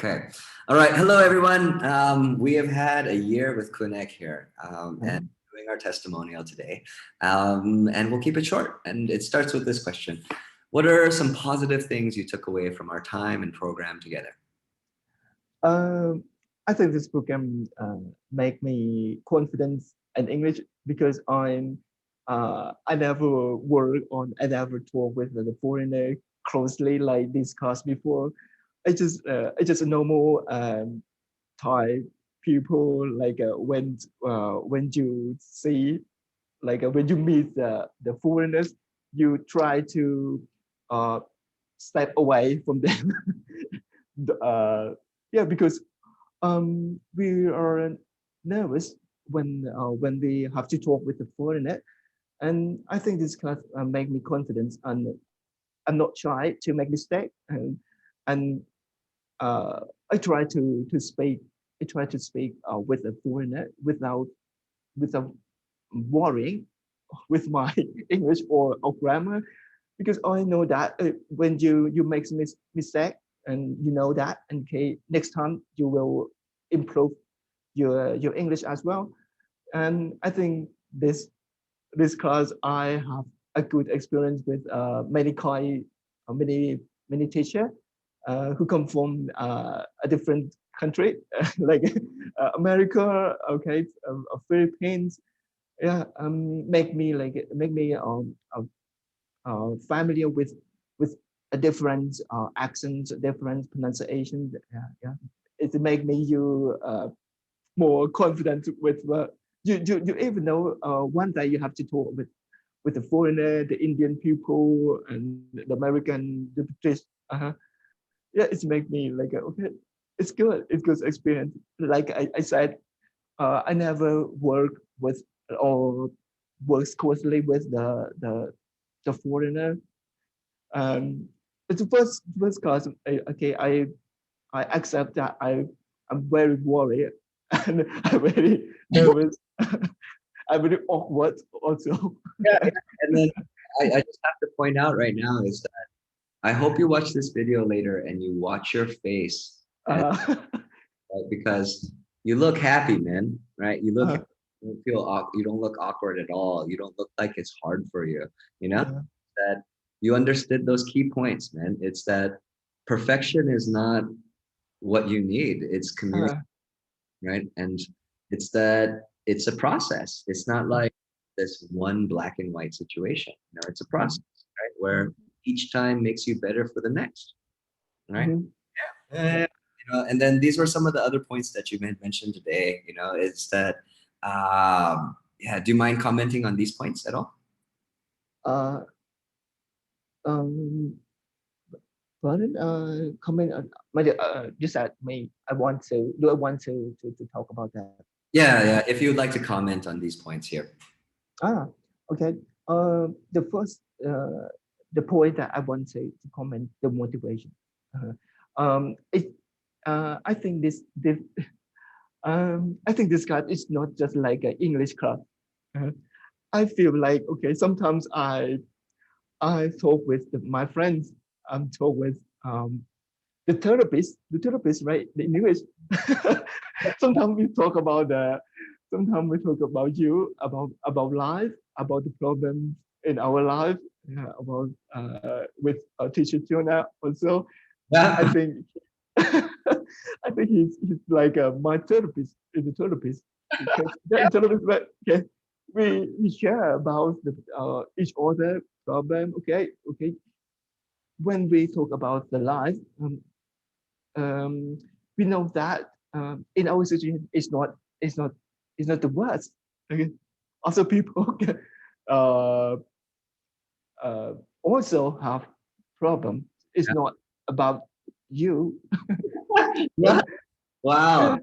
Okay. All right. Hello, everyone. We have had a year with Kunek here and Mhm. doing our testimonial today. And we'll keep it short. And it starts with this question. What are some positive things you took away from our time and program together? Um, I think this program make me confident in English because I never I never talk with the foreigner closely like discussed before. It's just a normal Thai people like when you see when you meet the foreigners, you try to uh, step away from them. Yeah, because we are nervous when we have to talk with the foreigner, and I think this class make me confident, and I'm not shy to make mistake, and uh, I try to speak. I try to speak with a foreigner without worrying with my English or grammar, because I know that when you make mistake, and you know that, and okay, next time you will improve your English as well. And I think this class I have a good experience with many teacher who come from a different country like America, okay, Philippines. Yeah, make me familiar with a different accent, different pronunciation. Yeah, yeah. It make me you more confident with you even know one day you have to talk with the foreigner, the Indian people, and the American, the British. Uh-huh. Yeah, it's make me like okay, it's good. It's good experience. Like I said, I never work with or works closely with the foreigner. It's the first class. Okay, I accept that I'm very worried and I'm very nervous. I'm very awkward also. Yeah, yeah. And then I just have to point out right now is that I hope you watch this video later and you watch your face Uh, right? Because you look happy, man, right? uh, You don't you don't look awkward at all. You don't look like it's hard for you, you know? yeah, That you understood those key points, man. It's that perfection is not what you need. It's communication, uh, right? And it's that it's a process. It's not like this one black and white situation. You know, it's a process, right? Where each time makes you better for the next, right? mhm. And then these were some of the other points that you mentioned today. You know, is that yeah. Do you mind commenting on these points at all? uh, um, Pardon, comment on just at me. I want to talk about that? Yeah, yeah. If you would like to comment on these points here. Ah, okay. The first, the point that I want to comment, the motivation. Uh, it, I think I think this class is not just like an English class. Uh, I feel like okay, sometimes I talk with my friends. I'm talk with the therapist, right? The English. Sometimes we talk about sometimes we talk about about life, about the problems in our life, yeah, about with teacher Jonah also. I Yeah. think I think he's like my therapist is a therapist because yeah, therapist, but okay, we share about the each other problem. Okay, okay. When we talk about the life, um, we know that in our situation it's not it's not the worst. Okay? Also, people uh, uh, also have problem. It's not about you. Yeah. Yeah, Wow.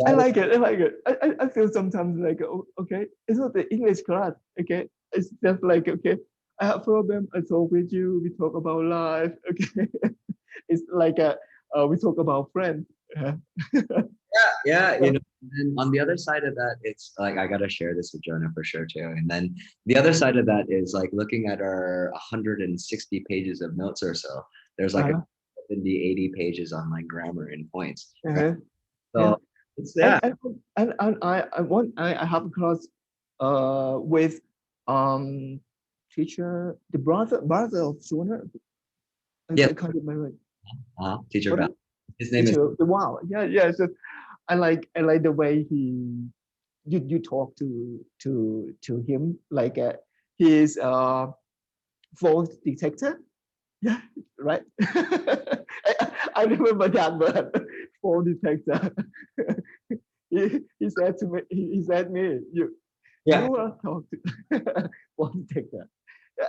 I That like it. I like it. I feel sometimes like oh, okay, it's not the English class. Okay, it's just like okay, I have problem. I talk with you. We talk about life. Okay, it's like we talk about friends. Yeah. yeah, and on the other side of that, it's like I gotta share this with Jonah for sure too. And then the other side of that is like looking at our 160 pages of notes or so. There's like a Uh, 70, 80 pages on like grammar and points. Right? Uh-huh. Yeah. So it's yeah. And I have a class with um teacher, the brother of Suna. Yeah. I can't remember. Teacher What Val. is His name is teacher? Wow. Yeah, yeah. So I like the way you talk to him like he is fault detector. Yeah, right. I remember that word, fault detector. He said to me, he said me, yeah. you are talk to fault detector.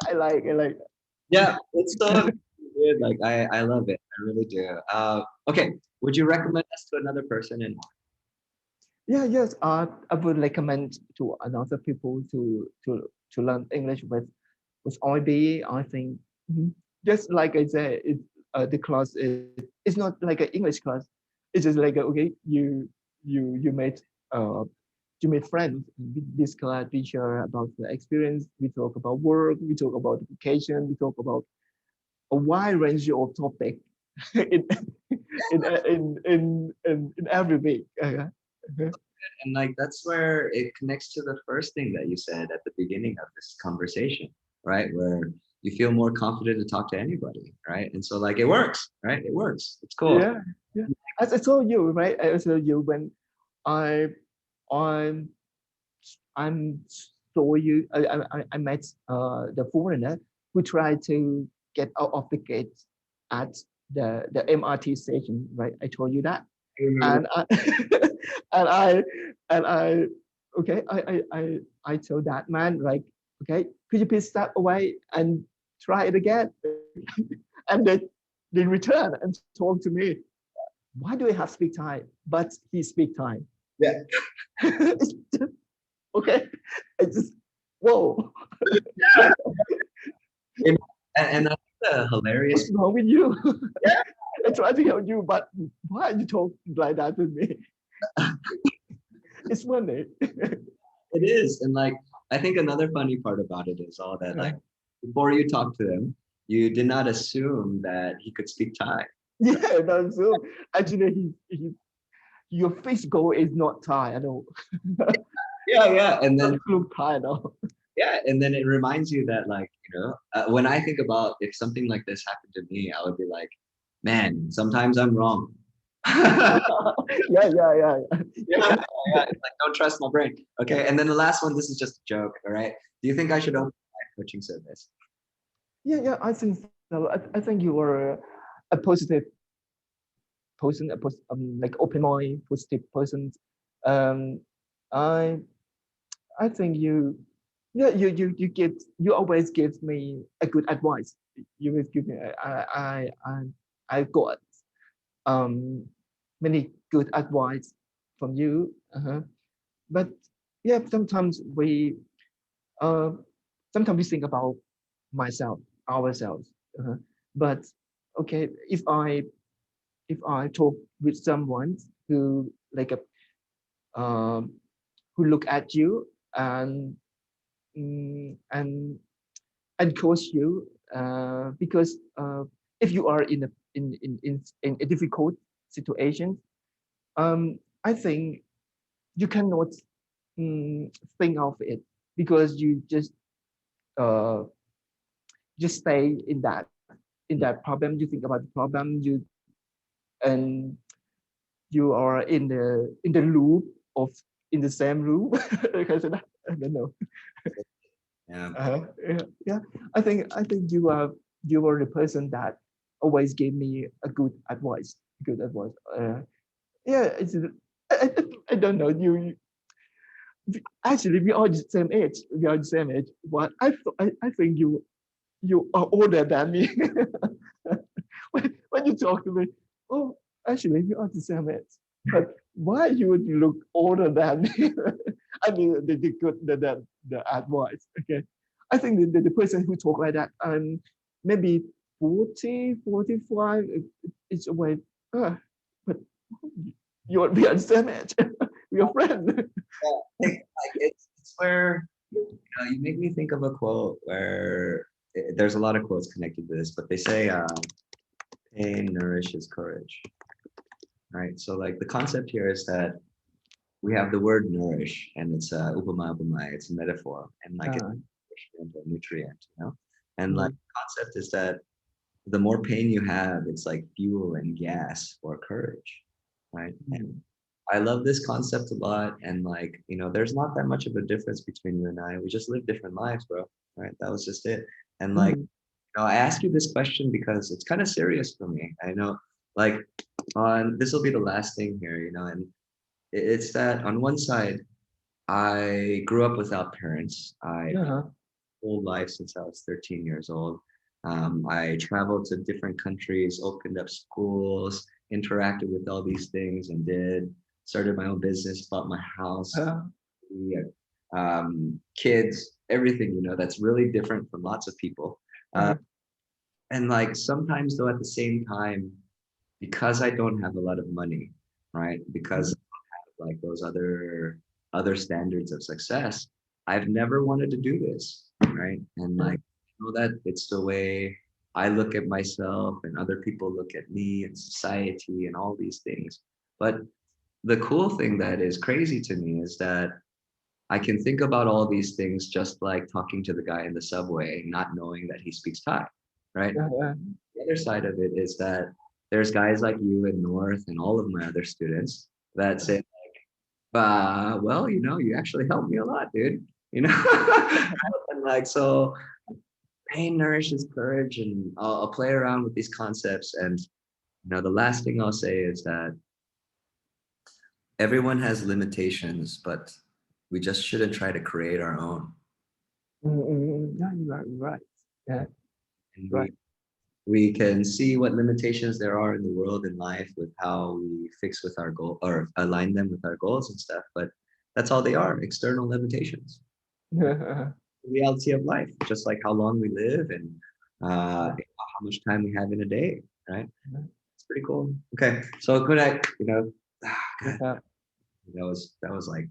I like. Yeah, it's so weird. Like I love it. I really do. Okay. Would you recommend us to another person and Yeah, yes. I would recommend to another people to learn English with IB. I think just like I said, the class is it's not like an English class. It's just like okay, you made uh you made friends with this class. We share about the experience. We talk about work. We talk about education. We talk about a wide range of topic in in every week. and like that's where it connects to the first thing that you said at the beginning of this conversation, right? Where you feel more confident to talk to anybody, right? And so like it works, right? It works. It's cool. Yeah, yeah. As I told you, right? I told you when I I'm I'm saw you. I met the foreigner who tried to get out of the gate at the MRT station, right? I told you that, I remember. and I and I and I okay. I told that man like okay, could you please step away and try it again? And they return and talk to me. Why do I have speak Thai? But he speak Thai. Yeah. It's just, okay. I just whoa. And, and I think the hilarious. What's wrong with you? Yeah, I try to help you, but why you talk like that with me? It's funny. it is. And like I think another funny part about it is all that like before you talk to him, you did not assume that he could speak Thai. Yeah, no, so actually he your physical is not Thai at all. Yeah, yeah. And then Doesn't look Thai at all. yeah, and then it reminds you that like, when I think about if something like this happened to me, I would be like, man, sometimes I'm wrong. Yeah, Yeah, yeah, yeah, yeah, it's like don't trust my brain. Okay. And then the last one, this is just a joke. All right. Do you think I should open a life coaching service? yeah, yeah. I think so. I think you are a positive person, like open mind, positive person. Um, I I think you, yeah, you always give me a good advice. You always give me, I got um many good advice from you. But yeah, uh, sometimes we think about myself, ourselves. But okay, if I talk with someone who like a um who look at you and mm, and and coach you because if you are in in a difficult situation, I think you cannot think of it because you uh, just stay in that problem. You think about the problem. And you are in the loop of in the same loop. Like I said, I don't know. Yeah. Yeah, yeah. I think you are the person that always gave me a good advice. Good advice. Yeah, I don't know. Actually we are the same age. We are the same age. But I think you are older than me. When you talk to me, oh, actually we are the same age. But why you would look older than me? I mean the good the advice. Okay. I think the person who talk like that, maybe 40, 45, it's a way, but you're we are the same age. We are friends. Yeah. Like it's where you make me think of a quote where there's a lot of quotes connected to this, but they say Pain nourishes courage. Right. So like the concept here is that we have the word nourish, and it's upama upama, it's a metaphor, and like it's Uh, nourishment or nutrient, you know. And like mm, the concept is that the more pain you have, it's like fuel and gas for courage, right? And mm, I love this concept a lot, and like there's not that much of a difference between you and I. We just live different lives, bro. Right? That was just it. And like mm, I ask you this question because it's kind of serious for me. I know, like, on this will be the last thing here, and it's that on one side, I grew up without parents. I uh-huh, whole life since I was 13 years old. I traveled to different countries, opened up schools, interacted with all these things, and started my own business, bought my house, uh, kids, everything. That's really different from lots of people. Uh, uh, and like sometimes though, at the same time, because I don't have a lot of money, right? Because mm, like those other standards of success, I've never wanted to do this, right? And like mm, that it's the way I look at myself and other people look at me and society and all these things. But the cool thing that is crazy to me is that I can think about all these things just like talking to the guy in the subway, not knowing that he speaks Thai, right? uh, The other side of it is that there's guys like you and North and all of my other students that say, well, you actually helped me a lot, dude. And like, so pain nourishes courage, and I'll play around with these concepts. And the last thing I'll say is that everyone has limitations, but we just shouldn't try to create our own. yeah, you're right. Yeah, And right. we can see what limitations there are in the world and life with how we fix with our goal or align them with our goals and stuff. But that's all they are, external limitations. Reality of life, just like how long we live and how much time we have in a day, right? It's pretty cool. Okay, so good. God, Yeah. that was like